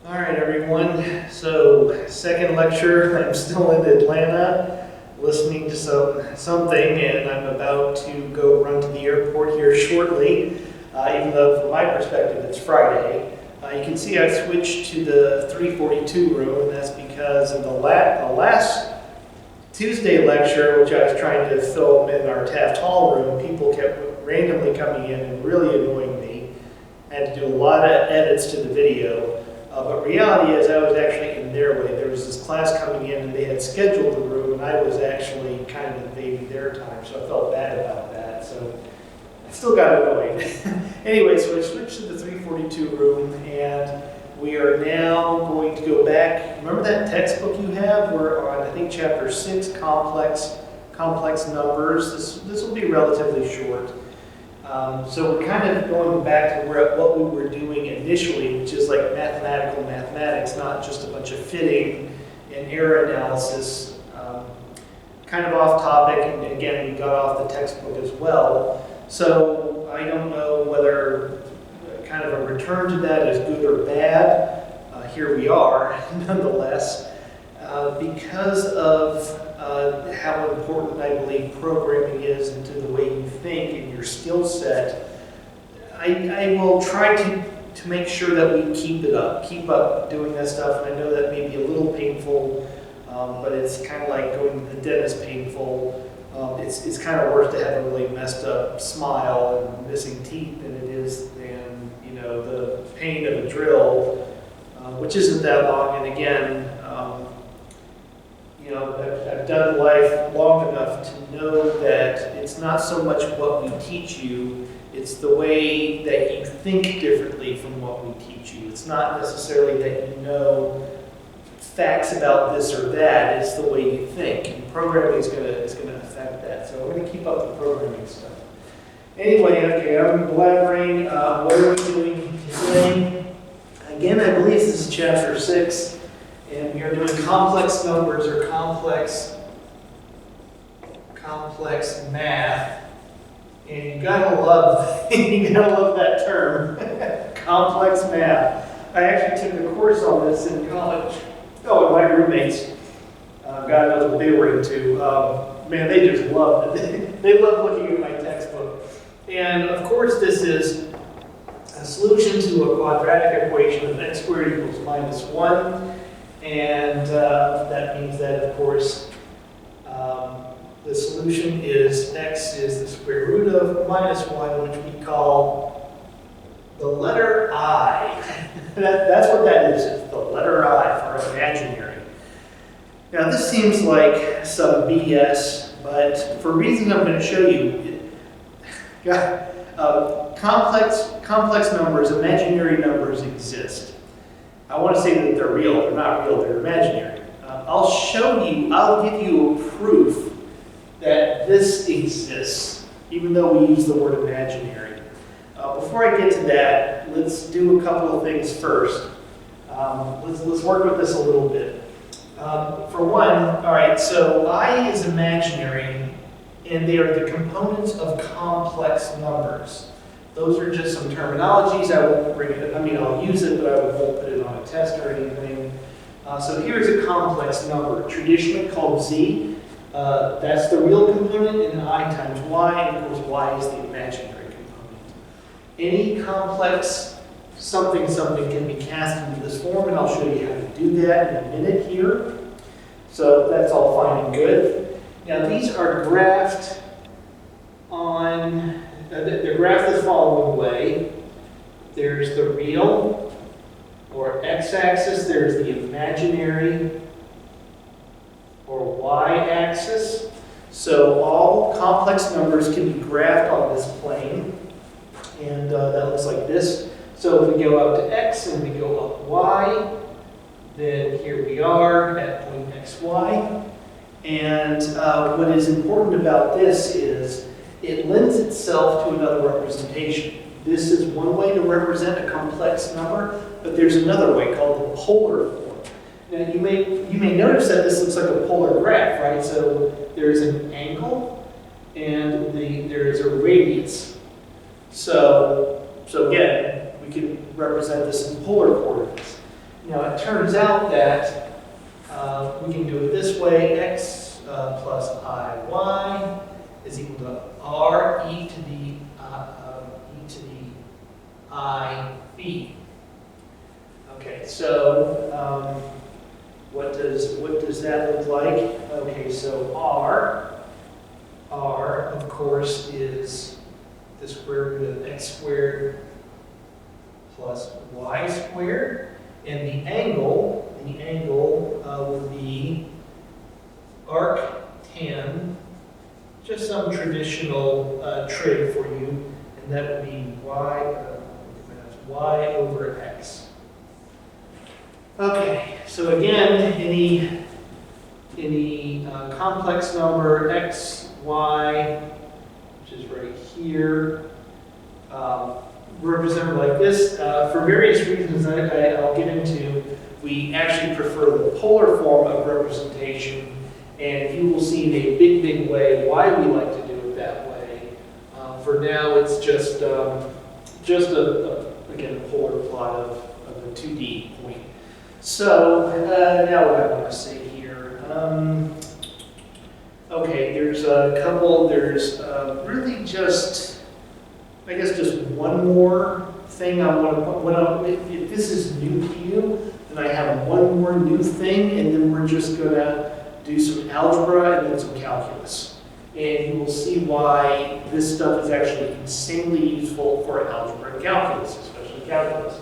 All right, everyone. So, second lecture. I'm still in Atlanta, listening to something, and I'm about to go run to the airport here shortly. Even though, from my perspective, it's Friday. You can see I switched to the 342 room, and that's because in the last Tuesday lecture, which I was trying to film in our Taft Hall room, people kept randomly coming in and really annoying me. I had to do a lot of edits to the video. But reality is I was actually in their way. There was this class coming in and they had scheduled the room and I was actually kind of invading their time, so I felt bad about that. So I still got annoyed. Anyway, so I switched to the 342 room and we are now going to go back. Remember that textbook you have? We're on, I think, chapter 6, complex numbers. This will be relatively short. So we're kind of going back to what we were doing initially, which is like mathematical mathematics, not just a bunch of fitting and error analysis. Kind of off topic, and again, we got off the textbook as well. So I don't know whether kind of a return to that is good or bad. Here we are, nonetheless, because of how important I believe programming is into the way you think and your skill set. I will try to make sure that we keep up doing that stuff. And I know that may be a little painful, but it's kind of like going to the dentist painful. It's kind of worse to have a really messed up smile and missing teeth than it is than, the pain of a drill, which isn't that long. And again, I've done life long enough to know that it's not so much what we teach you, it's the way that you think differently from what we teach you. It's not necessarily that you know facts about this or that, it's the way you think. And programming is going to affect that. So we're going to keep up the programming stuff. Anyway, okay, I'm blabbering. What are we doing today? Again, I believe this is chapter 6. And we are doing complex numbers or complex math. And you gotta love that term, complex math. I actually took a course on this in college. Oh, and my roommates, God knows what they were into. Man, they just loved it. They loved looking at my textbook. And of course, this is a solution to a quadratic equation of x squared equals minus 1. And that means that, of course, the solution is x is the square root of minus 1, which we call the letter I. That's what that is. It's the letter I for imaginary. Now, this seems like some BS, but for reasons I'm going to show you, complex numbers, imaginary numbers exist. I want to say that they're real. They're not real. They're imaginary. I'll give you a proof that this exists, even though we use the word imaginary. Before I get to that, let's do a couple of things first. Let's work with this a little bit. For one, all right, so I is imaginary, and they are the components of complex numbers. Those are just some terminologies. I won't bring it. I'll use it, but I won't put it on a test or anything. So here's a complex number, traditionally called z. That's the real component, and I times y, and of course y is the imaginary component. Any complex something can be cast into this form, and I'll show you how to do that in a minute here. So that's all fine and good. Now these are graphed on. They're graphed the following way. There's the real, or x-axis. There's the imaginary, or y-axis. So all complex numbers can be graphed on this plane. And that looks like this. So if we go up to x and we go up y, then here we are at point xy. And what is important about this is it lends itself to another representation. This is one way to represent a complex number, but there's another way called the polar form. Now you may notice that this looks like a polar graph, right? So there's an angle and there's a radius. So again, we can represent this in polar coordinates. Now it turns out that we can do it this way: x plus iy is equal to r e to the I b. Okay, so what does that look like? Okay, so r of course is the square root of x squared plus y squared, and the angle would be arc tan, just some traditional trig for you, and that would be y over x. Okay, so again, any complex number x, y, which is right here, represented like this. For various reasons I'll get into, we actually prefer the polar form of representation, and you will see in a big way why we like to do it that way. For now, it's just again, a polar plot of a 2D point. So now what I want to say here. Okay, there's a couple, there's really just, I guess just one more thing I want to put. If this is new to you, then I have one more new thing, and then we're just going to do some algebra and then some calculus. And you will see why this stuff is actually insanely useful for algebra and calculus, especially calculus.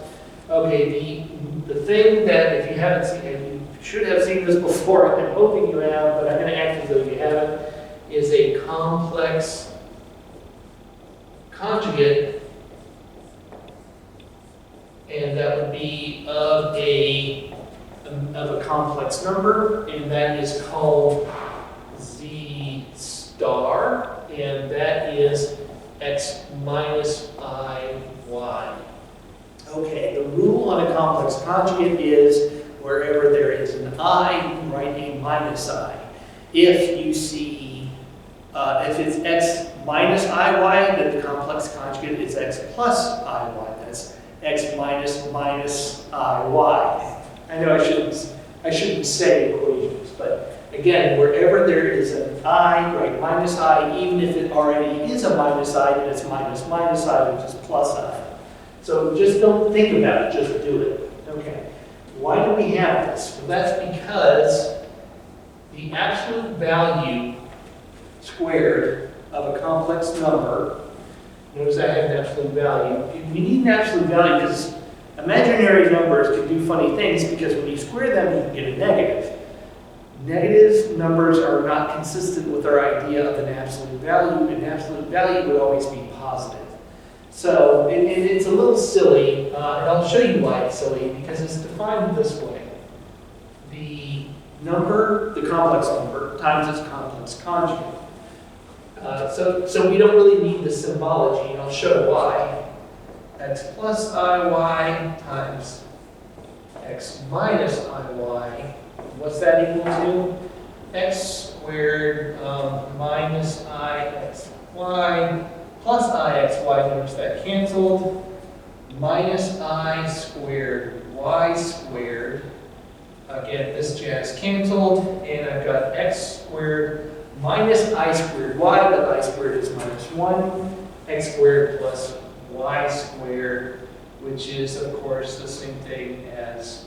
Okay, the thing that, if you haven't seen it, you should have seen this before, I'm hoping you have, but I'm going to act as though you haven't, is a complex conjugate, and that would be of a complex number, and that is called z star, and that is x minus I y. Okay, the rule on a complex conjugate is wherever there is an I, you write a minus I. If you see, if it's x minus IY, then the complex conjugate is x plus IY. That's x minus IY. I know I shouldn't say equations, but again, wherever there is an I, write minus I, even if it already is a minus I, then it's minus I, which is plus I. So just don't think about it, just do it. Okay. Why do we have this? Well, that's because the absolute value squared of a complex number, notice I have an absolute value. We need an absolute value because imaginary numbers can do funny things, because when you square them, you can get a negative. Negative numbers are not consistent with our idea of an absolute value. An absolute value would always be positive. So it's a little silly, and I'll show you why it's silly, because it's defined this way. The number, the complex number, times its complex conjugate. So we don't really need the symbology, and I'll show why. X plus IY times x minus IY. What's that equal to? X squared minus IXY plus IXY, notice that canceled, minus I squared y squared. Again, this jazz canceled, and I've got x squared minus I squared y, but I squared is minus 1, x squared plus y squared, which is, of course, the same thing as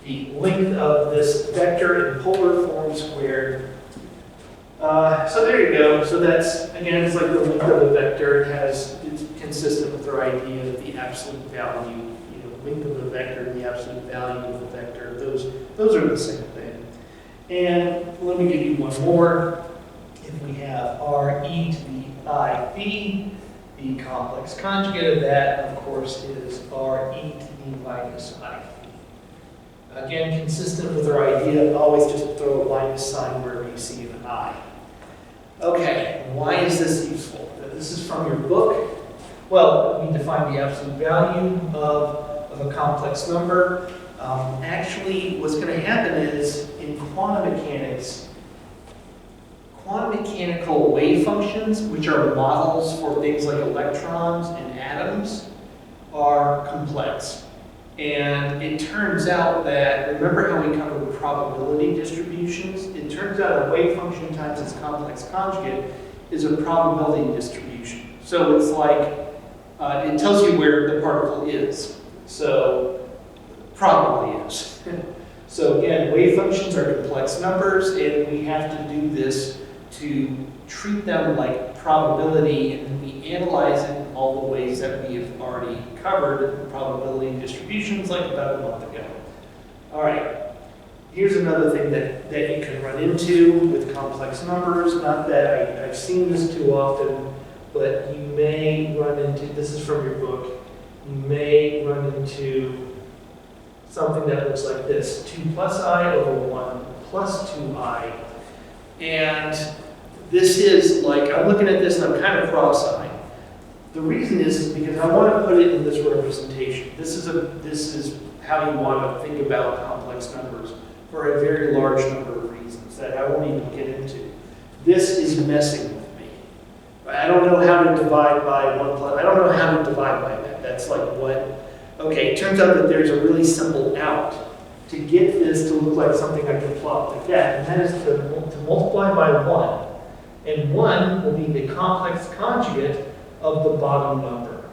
the length of this vector in polar form squared. So there you go. So that's, again, it's like the length of a vector. It's consistent with our idea of the absolute value. Length of the vector and the absolute value of the vector. Those are the same thing. And let me give you one more. If we have r e to the I b, the complex conjugate of that, of course, is r e to the minus I b. Again, consistent with our idea of always just throw a minus sign wherever you see an I. Okay, why is this useful? This is from your book. Well, we define the absolute value of a complex number. Actually, what's going to happen is, in quantum mechanics, quantum mechanical wave functions, which are models for things like electrons and atoms, are complex. And it turns out that, remember how we covered probability distributions? It turns out a wave function times its complex conjugate is a probability distribution. So it's like, it tells you where the particle is. So, probably is. So again, wave functions are complex numbers, and we have to do this to treat them like probability, and we analyze it in all the ways that we have already covered probability distributions like about a month ago. All right, here's another thing that you can run into with complex numbers. Not that I've seen this too often, but you may run into, this is from your book, you may run into something that looks like this: 2 plus I over 1 plus 2I. And this is like, I'm looking at this and I'm kind of cross-eyed. The reason is because I want to put it in this representation. This is how you want to think about complex numbers for a very large number of reasons that I won't even get into. This is messing with me. I don't know how to divide by 1 plus, I don't know how to divide by that. That's like what, okay, it turns out that there's a really simple out to get this to look like something I can plot like that, and that is to multiply by 1. And 1 will be the complex conjugate of the bottom number.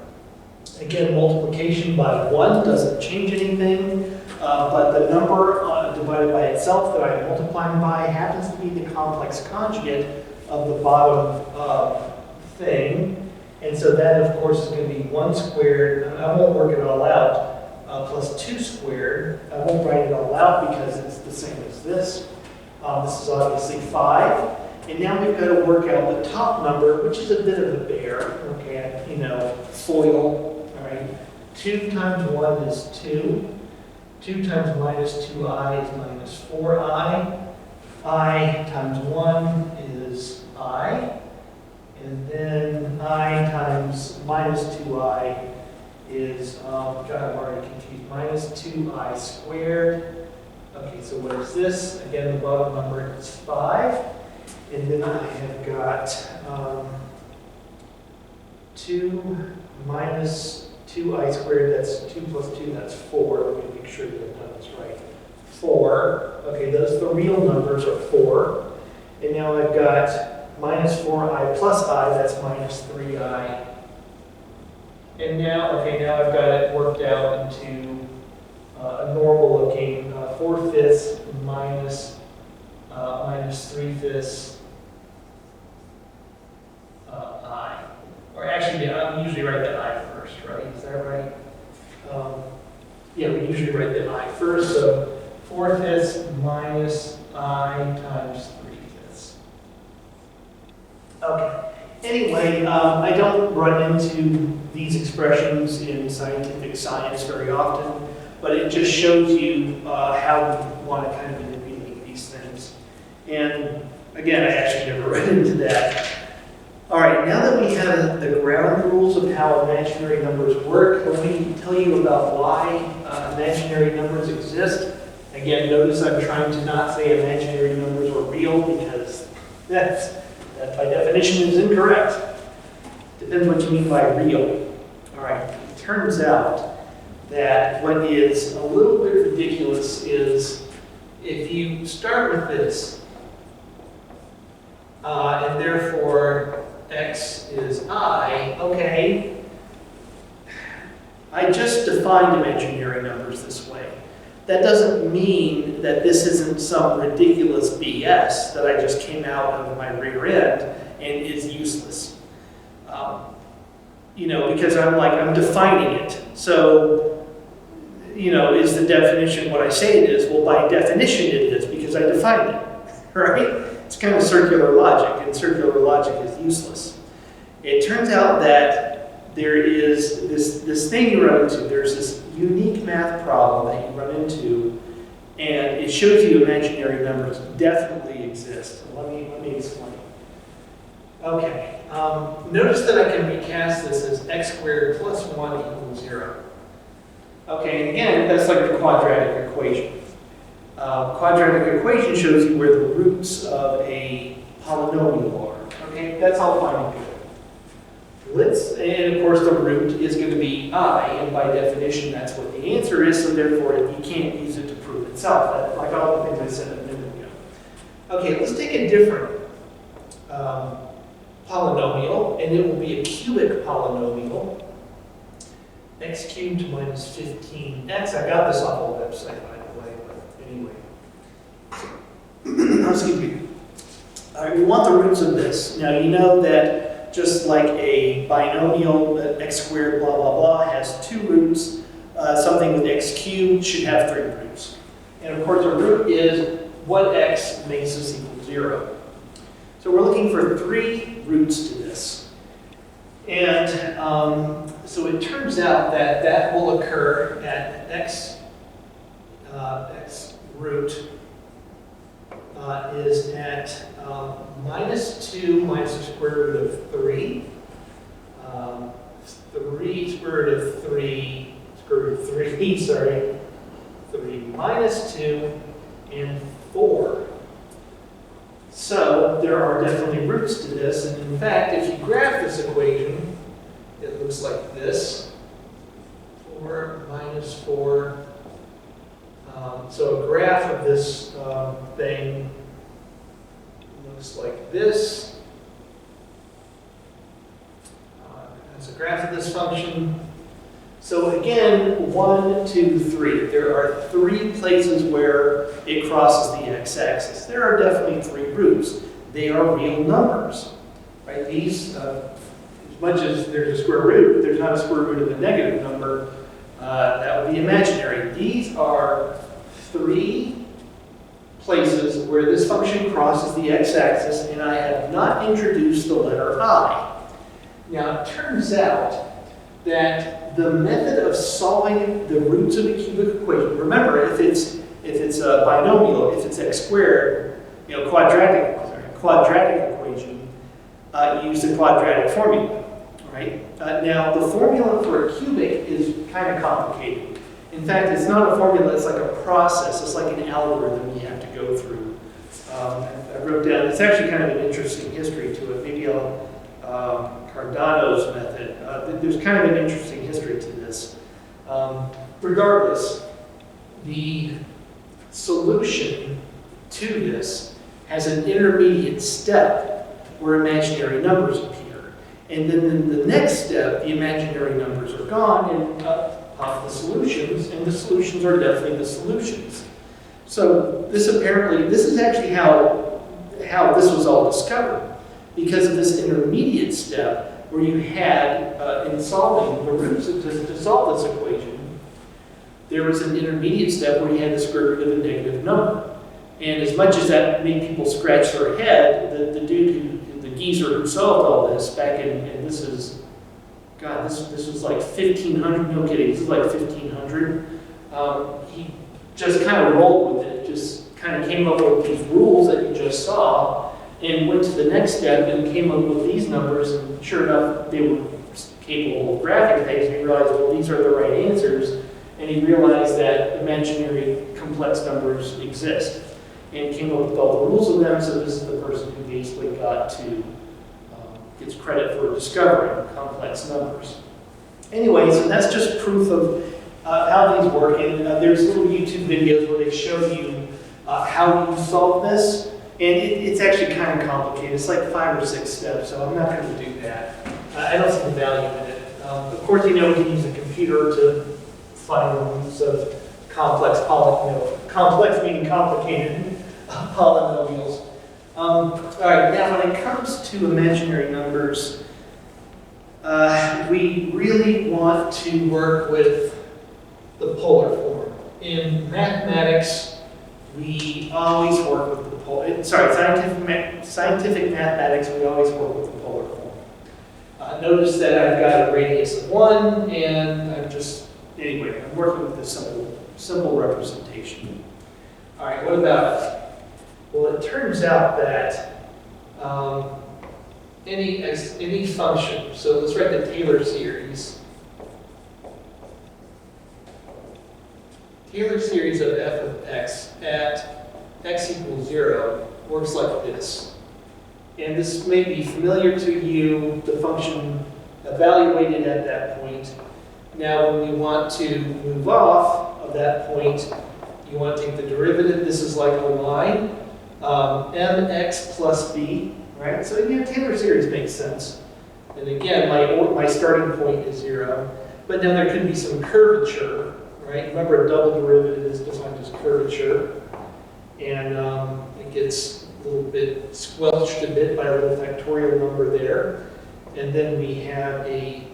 Again, multiplication by 1 doesn't change anything, but the number divided by itself that I'm multiplying by happens to be the complex conjugate of the bottom thing. And so that, of course, is going to be 1 squared. I won't work it all out, plus 2 squared. I won't write it all out because it's the same as this. This is obviously 5. And now we've got to work out the top number, which is a bit of a bear, okay, you know, foil, all right. 2 times 1 is 2. 2 times minus 2I is minus 4I. I times 1 is I. And then I times minus 2I is, God, I'm already confused, minus 2I squared. Okay, so what is this? Again, the bottom number is 5. And then I have got 2 minus 2I squared, that's 2 plus 2, that's 4. Let me make sure that I've done this right. 4, okay, those, the real numbers are 4. And now I've got minus 4I plus I, that's minus 3I. And now, okay, now I've got it worked out into a normal looking 4/5 minus 3/5 I. Or actually, I usually write the I first, right? Is that right? Yeah, we usually write the I first. So 4/5 minus I times 3/5. Okay. Anyway, I don't run into these expressions in scientific science very often, but it just shows you how we want to kind of manipulate these things. And again, I actually never run into that. All right, now that we have the ground rules of how imaginary numbers work, let me tell you about why imaginary numbers exist. Again, notice I'm trying to not say imaginary numbers are real because that by definition is incorrect. Depends what you mean by real. All right, it turns out that what is a little bit ridiculous is if you start with this, and therefore x is I, okay, I just defined imaginary numbers this way. That doesn't mean that this isn't some ridiculous BS that I just came out of my rear end and is useless. You know, because I'm defining it. So, you know, is the definition what I say it is? Well, by definition it is because I defined it, right? It's kind of circular logic, and circular logic is useless. It turns out that there is this thing you run into. There's this unique math problem that you run into, and it shows you imaginary numbers definitely exist. So let me explain. Okay, notice that I can recast this as x squared plus 1 equals 0. Okay, and again, that's like the quadratic equation. Quadratic equation shows you where the roots of a polynomial are. Okay, that's all fine and good. And of course the root is going to be I, and by definition that's what the answer is, so therefore you can't use it to prove itself, like all the things I said a minute ago. Okay, let's take a different polynomial, and it will be a cubic polynomial. X cubed minus 15x. I got this off the website, by the way, but anyway. Excuse me. All right, we want the roots of this. Now, you know that just like a binomial, x squared, blah, blah, blah, has 2 roots, something with x cubed should have 3 roots. And of course, a root is what x makes this equal 0. So we're looking for 3 roots to this. And so it turns out that that will occur at x root is at minus 2 minus the square root of 3, 3 square root of 3, square root of 3, sorry, 3 minus 2, and 4. So there are definitely roots to this, and in fact, if you graph this equation, it looks like this: 4 minus 4. So a graph of this thing looks like this. That's a graph of this function. So again, 1, 2, 3. There are 3 places where it crosses the x-axis. There are definitely 3 roots. They are real numbers, right? These, as much as there's a square root, but there's not a square root of a negative number, that would be imaginary. These are 3 places where this function crosses the x-axis, and I have not introduced the letter I. Now, it turns out that the method of solving the roots of a cubic equation, remember, if it's a binomial, if it's x squared, quadratic equation, you use the quadratic formula, right? Now, the formula for a cubic is kind of complicated. In fact, it's not a formula, it's like a process. It's like an algorithm you have to go through. I wrote down, it's actually kind of an interesting history to it. Maybe Cardano's method. There's kind of an interesting history to this. Regardless, the solution to this has an intermediate step where imaginary numbers appear. And then in the next step, the imaginary numbers are gone, and up pop the solutions, and the solutions are definitely the solutions. So this is actually how this was all discovered, because of this intermediate step where you had, in solving the roots to solve this equation, there was an intermediate step where you had the square root of a negative number. And as much as that made people scratch their head, the geezer who solved all this back in, and this is, God, this was like 1500, no kidding, this is like 1500. He just kind of rolled with it, just kind of came up with these rules that you just saw, and went to the next step and came up with these numbers, and sure enough, they were capable of graphing things, and he realized, well, these are the right answers, and he realized that imaginary complex numbers exist, and came up with all the rules of them, so this is the person who basically gets credit for discovering complex numbers. Anyway, so that's just proof of how these work, and there's little YouTube videos where they show you how you solve this, and it's actually kind of complicated. It's like 5 or 6 steps, so I'm not going to do that. I don't see the value in it. Of course, we can use a computer to find the roots of complex complex meaning complicated polynomials. All right, now when it comes to imaginary numbers, we really want to work with the polar form. In mathematics, we always work with the polar. Scientific mathematics, we always work with the polar form. Notice that I've got a radius of 1, and I'm working with this simple representation. All right, what about it? Well, it turns out that any function, so let's write the Taylor series. Taylor series of f of x at x equals 0 works like this. And this may be familiar to you. The function evaluated at that point. Now when we want to move off of that point, you want to take the derivative. This is like a line, mx plus b, right? So again, Taylor series makes sense. And again, my starting point is 0. But now there could be some curvature, right? Remember, a double derivative is defined as curvature. And it gets a little bit squelched a bit by a little factorial number there. And then we have a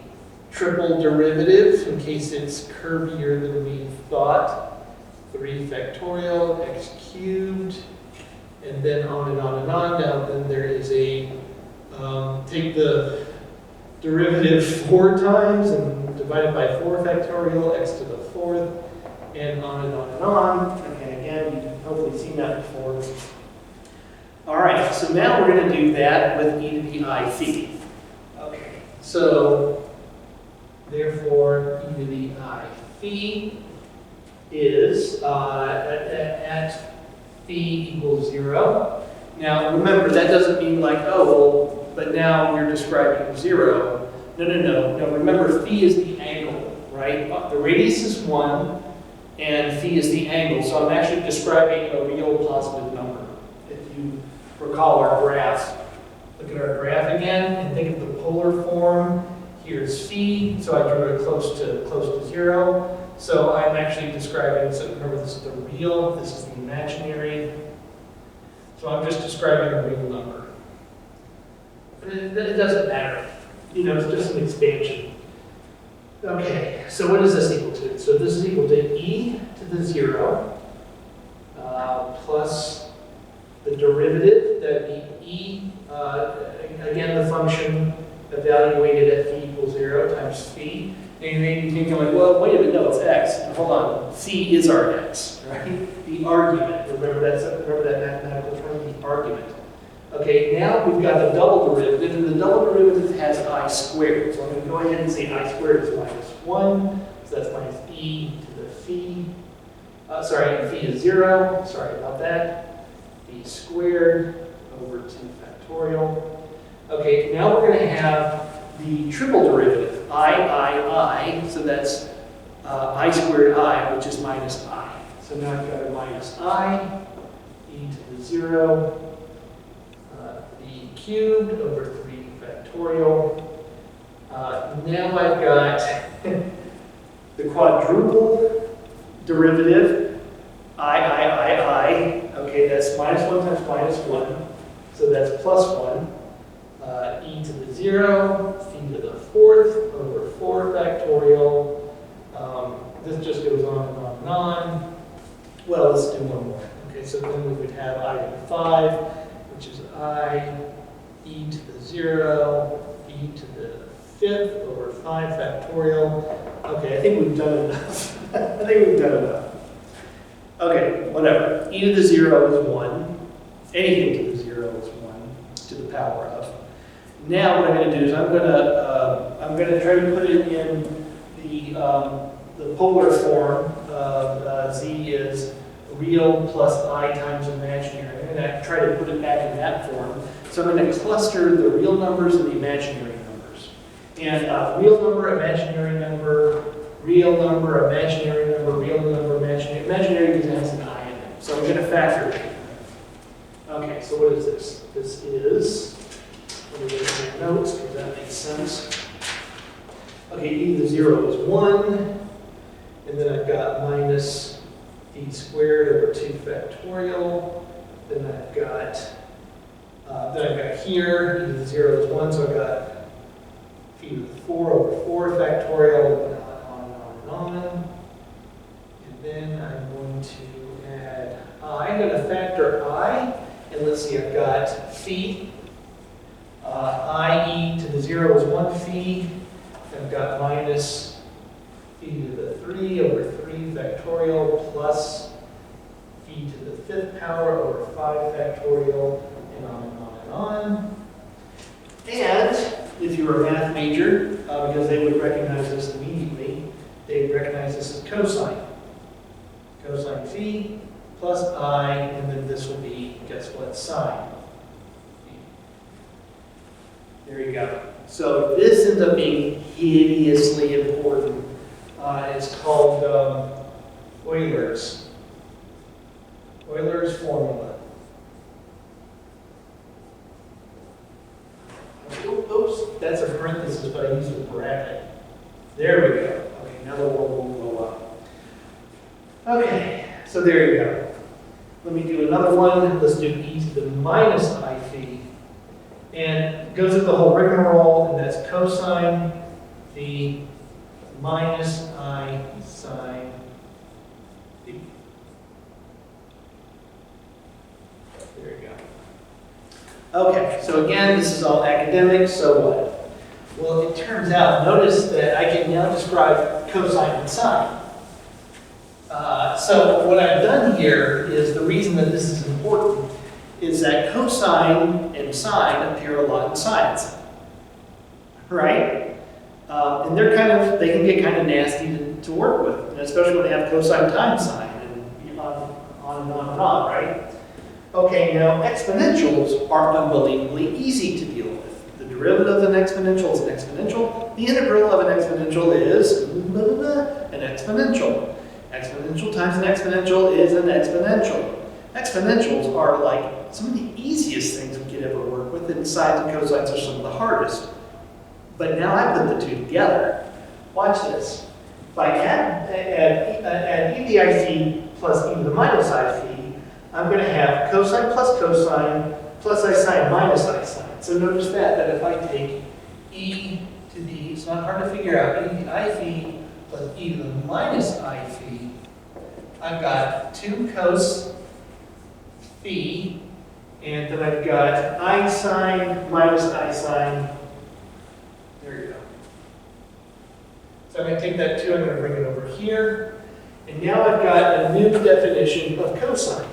triple derivative, in case it's curvier than we thought. 3 factorial, x cubed, and then on and on and on. Now then there is a, take the derivative 4 times and divide it by 4 factorial, x to the 4th, and on and on and on. Okay, again, you've hopefully seen that before. All right, so now we're going to do that with e to the I phi. Okay, so therefore e to the I phi is at phi equals 0. Now remember, that doesn't mean like, oh, well, but now you're describing 0. No. Now remember, phi is the angle, right? The radius is 1, and phi is the angle. So I'm actually describing a real positive number. If you recall our graph, look at our graph again, and think of the polar form. Here's phi, so I drew it close to 0. So I'm actually describing, so remember this is the real, this is the imaginary. So I'm just describing a real number. It doesn't matter. You know, it's just an expansion. Okay, so what is this equal to? So this is equal to e to the 0 plus the derivative, that'd be e, again the function evaluated at phi equals 0 times phi. And you may be thinking like, well, wait a minute, no, it's x. Hold on, c is our x, right? The argument. Remember that mathematical term, the argument. Okay, now we've got the double derivative, and the double derivative has I squared. So I'm going to go ahead and say I squared is minus 1. So that's minus e to the phi. Sorry, phi is 0. Sorry about that. Phi squared over 2 factorial. Okay, now we're going to have the triple derivative, I, so that's I squared I, which is minus I. So now I've got a minus I, e to the 0, e cubed over 3 factorial. Now I've got the quadruple derivative, I. Okay, that's minus 1 times minus 1, so that's plus 1. E to the 0, phi to the 4th over 4 factorial. This just goes on and on and on. Well, let's do one more. Okay, so then we would have I to the 5, which is I, e to the 0, e to the 5th over 5 factorial. Okay, I think we've done enough. Okay, whatever. E to the 0 is 1. Anything to the 0 is 1 to the power of. Now what I'm going to do is I'm going to try to put it in the polar form of z is real plus I times imaginary. I'm going to try to put it back in that form. So I'm going to cluster the real numbers and the imaginary numbers. And real number, imaginary number, real number, imaginary number, real number, imaginary. Imaginary because it has an I in it. So I'm going to factor it. Okay, so what is this? This is, let me get my notes because that makes sense. Okay, e to the 0 is 1, and then I've got minus phi squared over 2 factorial. Then I've got here, e to the 0 is 1, so I've got phi to the 4 over 4 factorial, and on and on and on. And then I'm going to add I. I'm going to factor I, and let's see, I've got phi. I e to the 0 is 1 phi. I've got minus phi to the 3 over 3 factorial plus phi to the 5th power over 5 factorial, and on and on and on. And if you were a math major, because they would recognize this immediately, they would recognize this as cosine. Cosine phi plus I, and then this will be, guess what, sine. There you go. So this ends up being hideously important. It's called Euler's formula. Oops, that's a parenthesis, but I used a bracket. There we go. Okay, now the one will go up. Okay, so there you go. Let me do another one. Let's do e to the minus I phi. And it goes through the whole rigmarole, and that's cosine the minus I sine phi. There you go. Okay, so again, this is all academic, so what? Well, it turns out, notice that I can now describe cosine and sine. So what I've done here is, the reason that this is important is that cosine and sine appear a lot in science, right? And they can get kind of nasty to work with, and especially when they have cosine times sine, and on and on and on, right? Okay, now exponentials are unbelievably easy to deal with. The derivative of an exponential is an exponential. The integral of an exponential is an exponential. Exponential times an exponential is an exponential. Exponentials are like some of the easiest things we could ever work with, and sines and cosines are some of the hardest. But now I put the two together. Watch this. If I add e to the I phi plus e to the minus I phi, I'm going to have cosine plus I sine minus I sine. So notice that if I take e to the, it's not hard to figure out, e to the I phi plus e to the minus I phi, I've got 2 cos phi, and then I've got I sine minus I sine. There you go. So I'm going to take that 2, I'm going to bring it over here, and now I've got a new definition of cosine.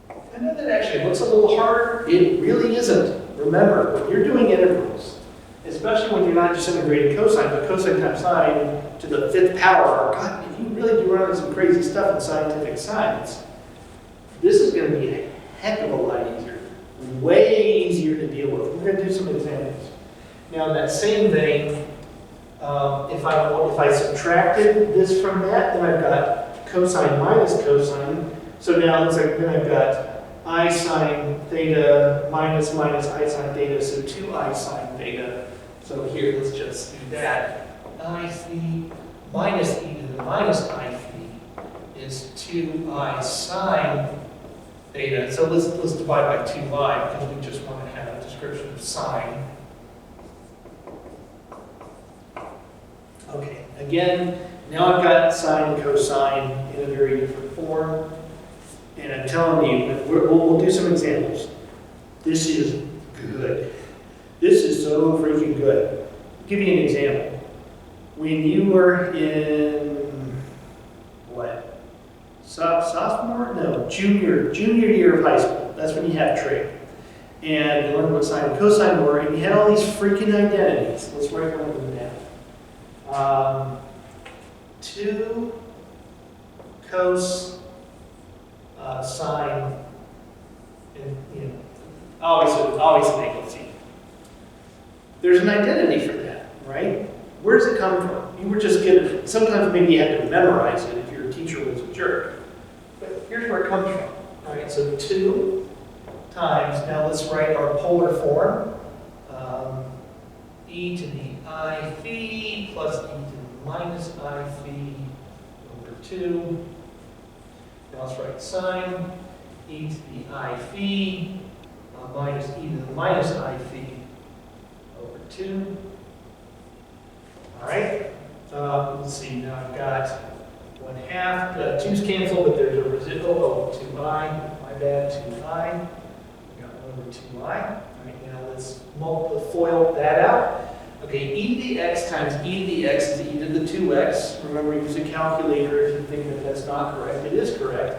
I know that actually looks a little harder. It really isn't. Remember, when you're doing integrals, especially when you're not just integrating cosine, but cosine times sine to the 5th power, God, if you really do run into some crazy stuff in scientific science, this is going to be a heck of a lot easier. Way easier to deal with. We're going to do some examples. Now, in that same vein, if I subtracted this from that, then I've got cosine minus cosine. So now it looks like then I've got I sine theta minus I sine theta, so 2I sine theta. So here, let's just do that. I phi minus e to the minus I phi is 2I sine theta. So let's divide by 2I, because we just want to have a description of sine. Okay, again, now I've got sine and cosine in a very different form. And I'm telling you, we'll do some examples. This is good. This is so freaking good. I'll give you an example. When you were in, what? Sophomore? No, junior year of high school. That's when you have trig. And you learned what sine and cosine were, and you had all these freaking identities. Let's write one of them down. 2 cos sine, and always an angle theta. There's an identity for that, right? Where does it come from? You were just given. Sometimes maybe you had to memorize it if your teacher was a jerk. But here's where it comes from. All right, so 2 times. Now let's write our polar form. E to the I phi plus e to the minus I phi over 2. Now let's write sine e to the I phi minus e to the minus I phi over 2. All right. Let's see. Now I've got 1/2. 2's cancel, but there's a residual. Oh, 2i. My bad. 2i. We got 1 over 2i. All right. Now let's FOIL that out. Okay, e to the x times e to the x is e to the 2x. Remember, use a calculator if you think that that's not correct. It is correct.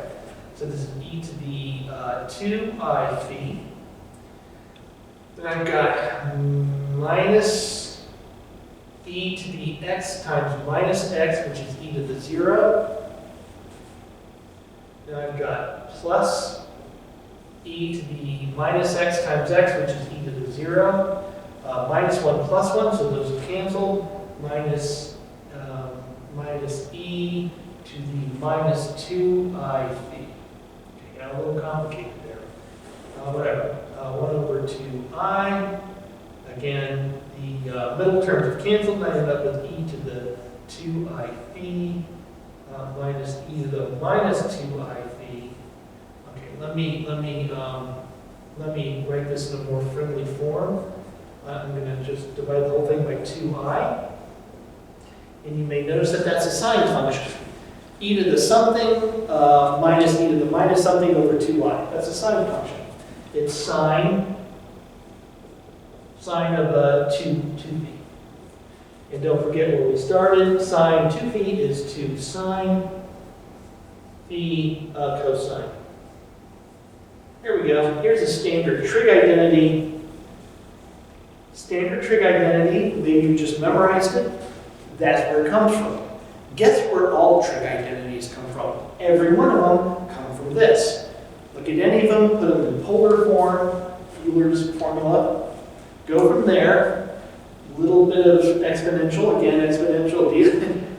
So this is e to the 2I phi. Then I've got minus e to the x times minus x, which is e to the 0. Then I've got plus e to the minus x times x, which is e to the 0, minus 1 plus 1, so those are canceled, minus e to the minus 2I phi. Okay, got a little complicated there. Whatever. 1 over 2I. Again, the middle terms are canceled, and I end up with e to the 2I phi minus e to the minus 2I phi. Okay, let me write this in a more friendly form. I'm going to just divide the whole thing by 2I. And you may notice that that's a sine function. E to the something minus e to the minus something over 2I. That's a sine function. It's sine of 2π. And don't forget where we started. Sine 2π is 2 sine phi cosine. Here we go. Here's a standard trig identity. Standard trig identity, maybe you just memorized it. That's where it comes from. Guess where all trig identities come from? Every one of them come from this. Look at any of them, put them in polar form, Euler's formula. Go from there, a little bit of exponential, again, exponential.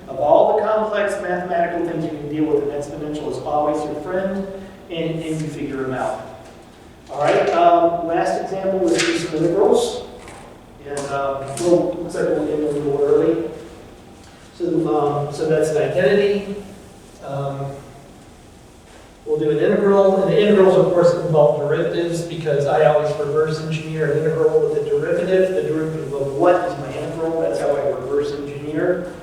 Of all the complex mathematical things you can deal with, an exponential is always your friend, and you figure them out. All right, last example, let's do some integrals. And looks like we'll end a little early. So that's an identity. We'll do an integral, and the integrals, of course, involve derivatives because I always reverse engineer an integral with a derivative. The derivative of what is my integral? That's how I reverse engineer.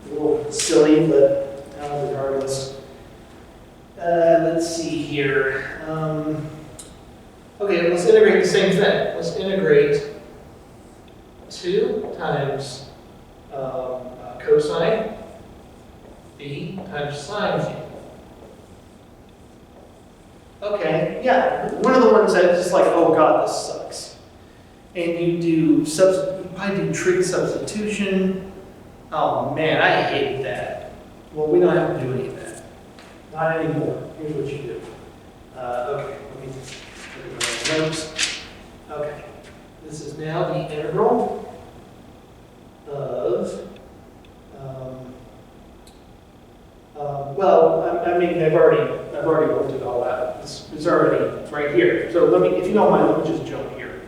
A little silly, but regardless. Let's see here. Okay, let's integrate the same thing. Let's integrate 2 times cosine phi times sine phi. Okay, yeah, one of the ones that's just like, oh god, this sucks. And you probably do trig substitution. Oh man, I hate that. Well, we don't have to do any of that. Not anymore. Here's what you do. Okay, let me just put it in my notes. Okay, this is now the integral of, I mean, I've already worked it all out. It's already right here. So if you don't mind, let me just jump here.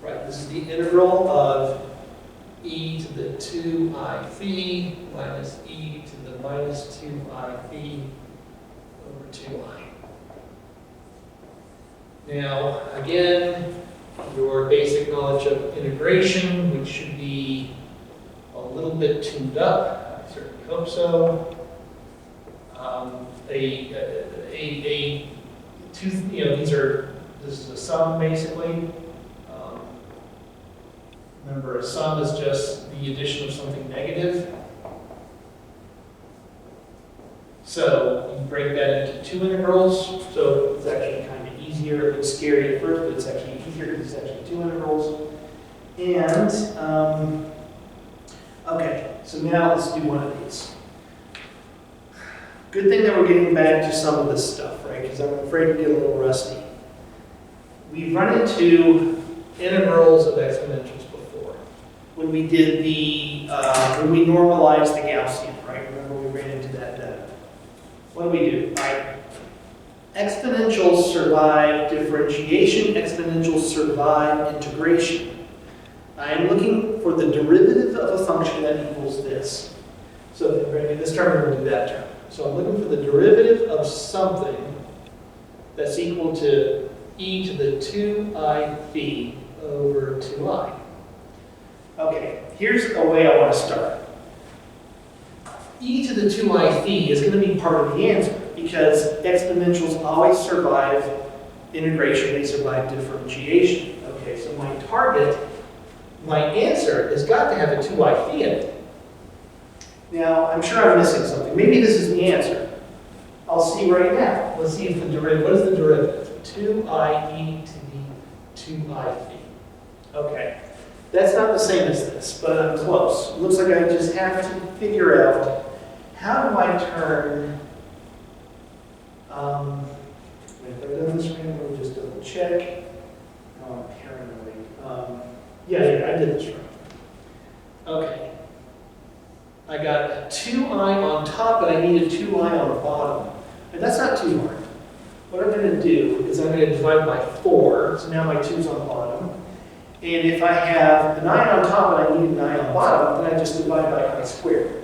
Right, this is the integral of e to the 2I phi minus e to the minus 2I phi over 2I. Now, again, your basic knowledge of integration, which should be a little bit tuned up. I certainly hope so. This is a sum basically. Remember, a sum is just the addition of something negative. So you break that into 2 integrals. So it's actually kind of easier. It looks scary at first, but it's actually easier because it's actually 2 integrals. And okay, so now let's do one of these. Good thing that we're getting back to some of this stuff, right? Because I'm afraid to get a little rusty. We've run into integrals of exponentials before. When we did when we normalized the Gaussian, right? Remember we ran into that then. What do we do? All right. Exponentials survive differentiation. Exponentials survive integration. I am looking for the derivative of a function that equals this. So if we're going to do this term, we're going to do that term. So I'm looking for the derivative of something that's equal to e to the 2I phi over 2I. Okay, here's a way I want to start. E to the 2I phi is going to be part of the answer because exponentials always survive integration, they survive differentiation. Okay, so my target, my answer has got to have a 2I phi in it. Now, I'm sure I'm missing something. Maybe this is the answer. I'll see right now. Let's see if the derivative, what is the derivative? 2I e to the 2I phi. Okay. That's not the same as this, but I'm close. It looks like I just have to figure out how do I turn, wait, have I done this right? Let me just do it. double check. Oh, I'm paranoid. Yeah, I did this right. Okay. I got 2i on top, but I need a 2i on the bottom. And that's not too hard. What I'm going to do is I'm going to divide by 4, so now my 2's on the bottom. And if I have an I on top and I need an I on the bottom, then I just divide by I squared.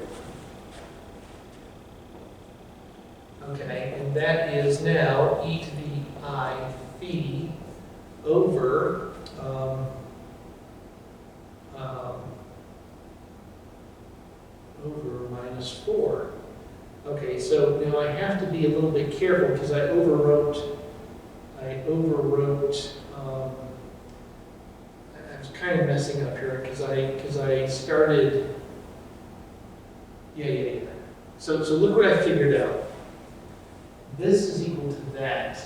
Okay, and that is now e to the I phi over over minus 4. Okay, so now I have to be a little bit careful because I overwrote, I was kind of messing up here because I started, yeah. So look what I figured out. This is equal to that.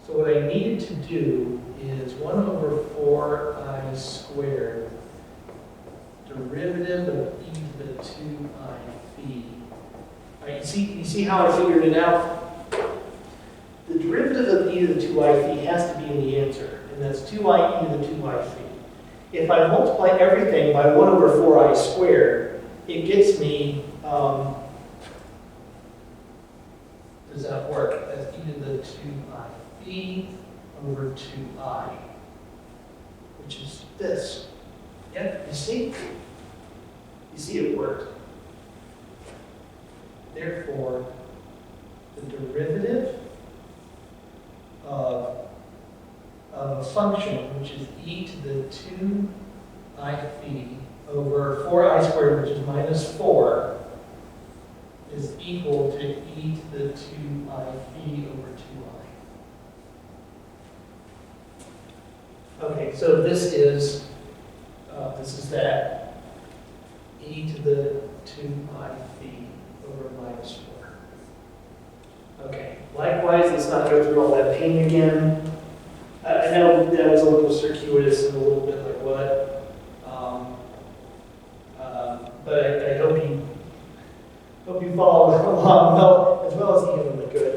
So what I needed to do is 1 over 4i squared derivative of e to the 2i phi. All right, you see how I figured it out? The derivative of e to the 2i phi has to be in the answer, and that's 2i e to the 2i phi. If I multiply everything by 1 over 4i squared, it gets me, does that work? That's e to the 2i phi over 2i, which is this. Yep, you see? You see it worked. Therefore, the derivative of a function, which is e to the 2i phi over 4i squared, which is minus 4, is equal to e to the 2i phi over 2i. Okay, so this is that e to the 2i phi over minus 4. Okay, likewise, let's not go through all that pain again. I know that was a little circuitous and a little bit like what, but I hope you follow along as well as evenly good.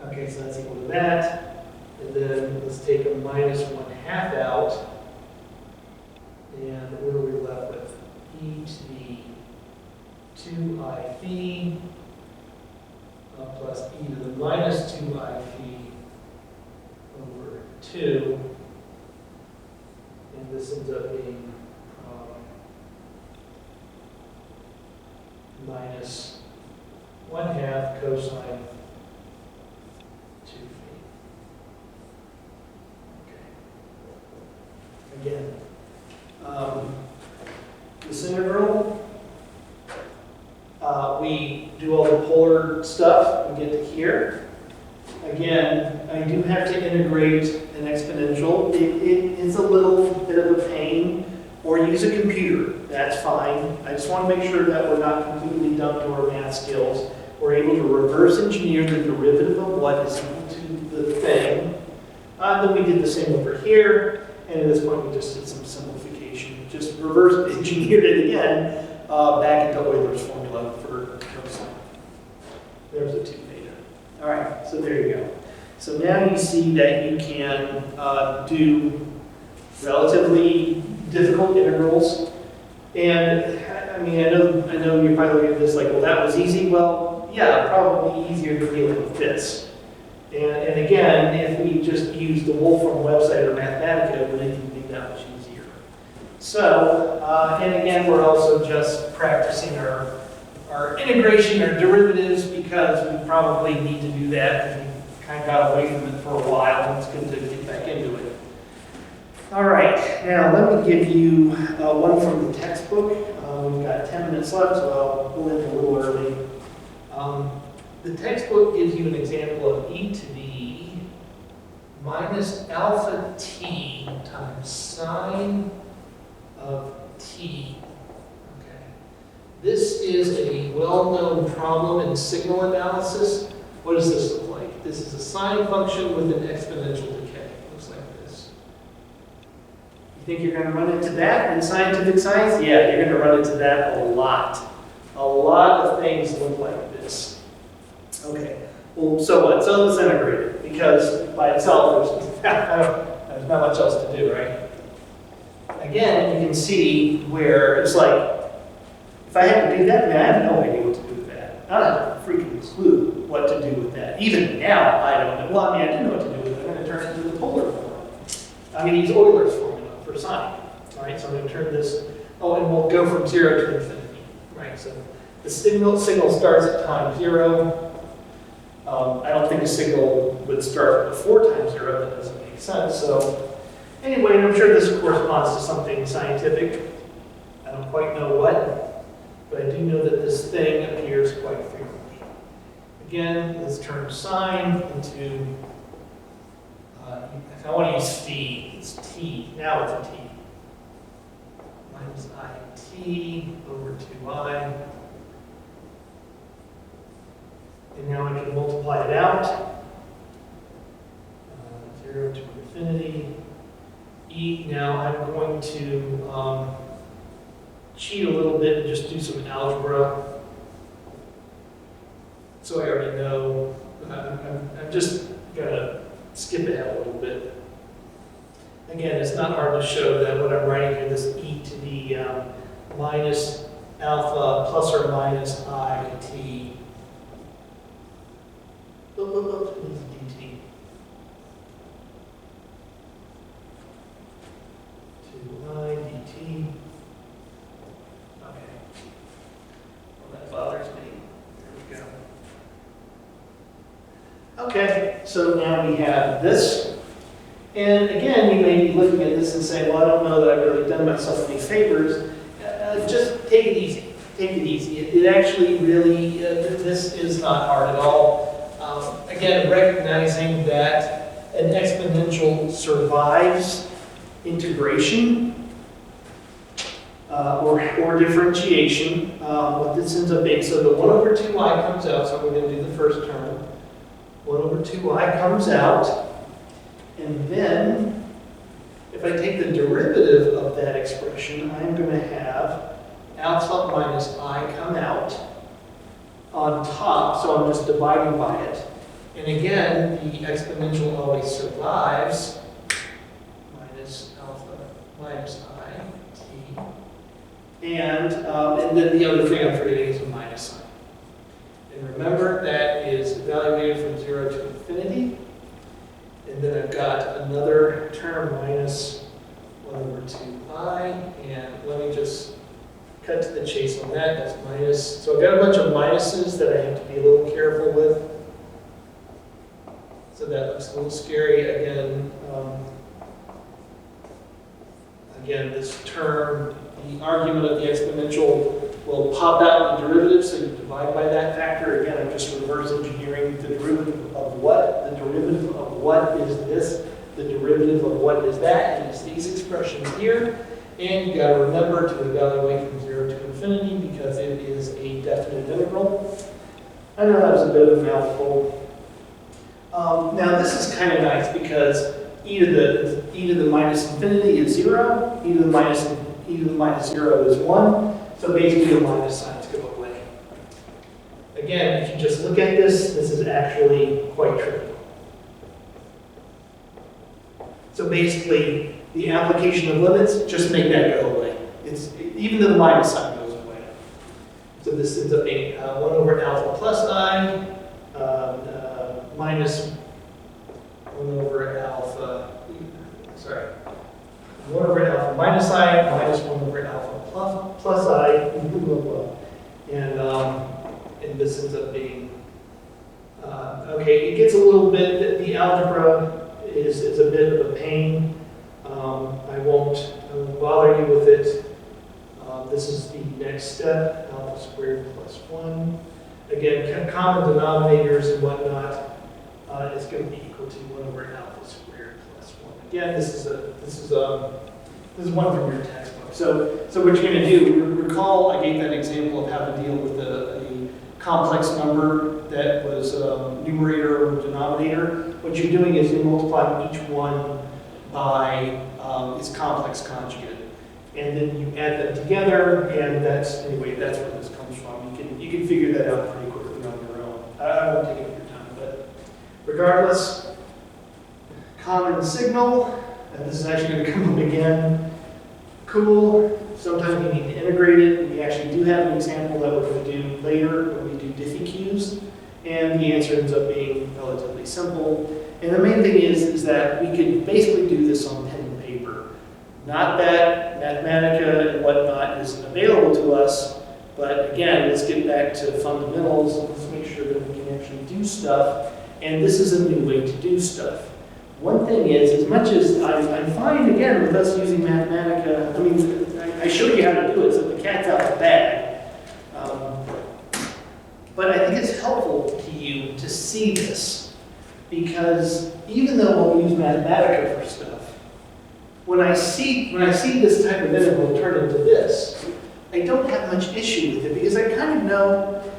Okay, so that's equal to that. And then let's take a minus 1/2 out. And what are we left with? E to the 2i phi plus e to the minus 2i phi over 2. And this ends up being minus 1/2 cosine 2 phi. Okay. Again. This integral, we do all the polar stuff, we get to here. Again, I do have to integrate an exponential. It is a little bit of a pain, or use a computer, that's fine. I just want to make sure that we're not completely dumb to our math skills. We're able to reverse engineer the derivative of what is equal to the thing. Then we did the same over here, and at this point we just did some simplification. Just reverse engineered it again back into Euler's formula for cosine. There's the 2 theta. All right, so there you go. So now you see that you can do relatively difficult integrals. And I mean, I know you're probably looking at this like, well, that was easy. Well, yeah, probably easier to deal with this. And again, if we just use the Wolfram website or Mathematica, it would even be that much easier. So, and again, we're also just practicing our integration or derivatives because we probably need to do that because we kind of got away from it for a while, and it's good to get back into it. All right, now let me give you one from the textbook. We've got 10 minutes left, so I'll pull in a little early. The textbook gives you an example of e to the minus alpha t times sine of t. Okay. This is a well-known problem in signal analysis. What does this look like? This is a sine function with an exponential decay. Looks like this. You think you're going to run into that in scientific science? Yeah, you're going to run into that a lot. A lot of things look like this. Okay, well, so what? So let's integrate it, because by itself, there's not much else to do, right? Again, you can see where it's like, if I had to do that, man, I have no idea what to do with that. I don't have a freaking clue what to do with that. Even now, I don't know. Well, I mean, I do know what to do with it. I'm going to turn it into the polar formula. I'm going to use Euler's formula for sine. All right, so I'm going to turn this, oh, and we'll go from 0 to infinity. Right, so the signal starts at time 0. I don't think a signal would start before time 0. That doesn't make sense. So anyway, I'm sure this corresponds to something scientific. I don't quite know what, but I do know that this thing appears quite frequently. Again, let's turn sine into, if I want to use phi, it's t. Now it's a t. Minus it over 2I. And now I can multiply it out. 0 to infinity. E. Now I'm going to cheat a little bit and just do some algebra. So I already know. I'm just going to skip ahead a little bit. Again, it's not hard to show that what I'm writing here, this e to the minus alpha plus or minus I t. dt. 2I dt. Okay. Well, that bothers me. There we go. Okay, so now we have this. And again, you may be looking at this and saying, well, I don't know that I've really done myself any favors. Just take it easy. Take it easy. It actually really, this is not hard at all. Again, recognizing that an exponential survives integration or differentiation. What this ends up being, so the 1 over 2i comes out, so we're going to do the first term. 1 over 2i comes out. And then, if I take the derivative of that expression, I'm going to have alpha minus I come out on top, so I'm just dividing by it. And again, the exponential always survives, minus alpha minus I t. And then the other thing I'm forgetting is a minus sign. And remember, that is evaluated from 0 to infinity. And then I've got another term minus 1 over 2i, and let me just cut to the chase on that. That's minus. So I've got a bunch of minuses that I have to be a little careful with. So that looks a little scary. Again, this term, the argument of the exponential will pop out in the derivative, so you divide by that factor. Again, I'm just reverse engineering the derivative of what? The derivative of what is this? The derivative of what is that? And it's these expressions here. And you got to remember to evaluate from 0 to infinity because it is a definite integral. I know that was a bit of a mouthful. Now this is kind of nice because e to the minus infinity is 0, e to the minus 0 is 1. So basically the minus signs go away. Again, if you just look at this, this is actually quite trivial. So basically, the application of limits, just make that go away. Even though the minus sign goes away. So this ends up being 1 over alpha plus I minus 1 over alpha, 1 over alpha minus I minus 1 over alpha plus I, and this ends up being, okay, it gets a little bit, the algebra is a bit of a pain. I won't bother you with it. This is the next step, alpha squared plus 1. Again, common denominators and whatnot is going to be equal to 1 over alpha squared plus 1. Again, this is one from your textbook. So what you're going to do, recall I gave that example of how to deal with a complex number that was numerator over denominator. What you're doing is you're multiplying each one by its complex conjugate. And then you add them together, and that's where this comes from. You can figure that out pretty quickly on your own. I won't take up your time, but regardless, Common signal, and this is actually going to come up again. Cool. Sometimes you need to integrate it. We actually do have an example that we're going to do later when we do diffie-Qs, and the answer ends up being relatively simple. And the main thing is that we could basically do this on pen and paper. Not that Mathematica and whatnot isn't available to us, but again, let's get back to fundamentals. Let's make sure that we can actually do stuff, and this is a new way to do stuff. One thing is, as much as I'm fine, again, with us using Mathematica, I mean, I showed you how to do it, so the cat's out of the bag. But I think it's helpful to you to see this, because even though we'll use Mathematica for stuff, when I see this type of integral turn into this, I don't have much issue with it, because I kind of know,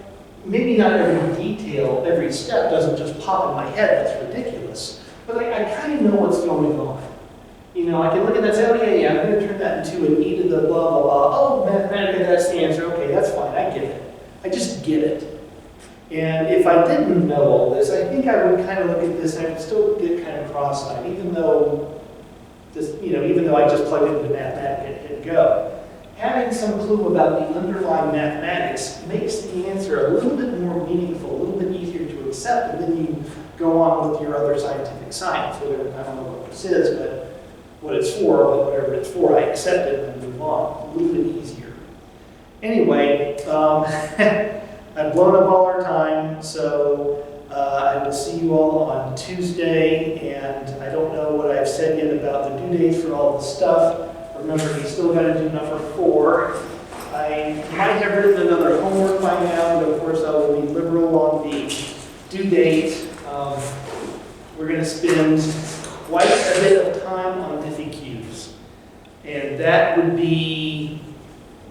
maybe not every detail, every step doesn't just pop in my head, that's ridiculous. But I kind of know what's going on. You know, I can look at that and say, oh yeah, I'm going to turn that into an e to the blah, blah, blah. Oh, Mathematica, that's the answer. Okay, that's fine, I get it. I just get it. And if I didn't know all this, I think I would kind of look at this and I would still get kind of cross-eyed, even though I just plugged it into Mathematica and hit go. Having some clue about the underlying mathematics makes the answer a little bit more meaningful, a little bit easier to accept, and then you go on with your other scientific science, whether, I don't know what this is, but what it's for, but whatever it's for, I accept it and move on. A little bit easier. Anyway, I've blown up all our time, so I will see you all on Tuesday, and I don't know what I've said yet about the due dates for all the stuff. Remember, you still got to do number 4. I might have written another homework by now, but of course I will be liberal on the due date. We're going to spend quite a bit of time on diffie-Qs, and that would be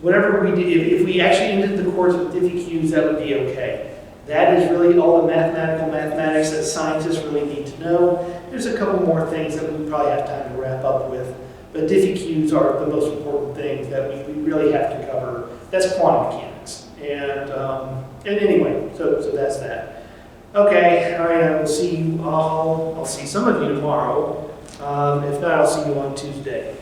whatever we do. If we actually ended the course with diffie-Qs, that would be okay. That is really all the mathematics that scientists really need to know. There's a couple more things that we probably have time to wrap up with, but diffie-Qs are the most important things that we really have to cover. That's quantum mechanics. And anyway, so that's that. Okay, all right, I will see you all. I'll see some of you tomorrow. If not, I'll see you on Tuesday.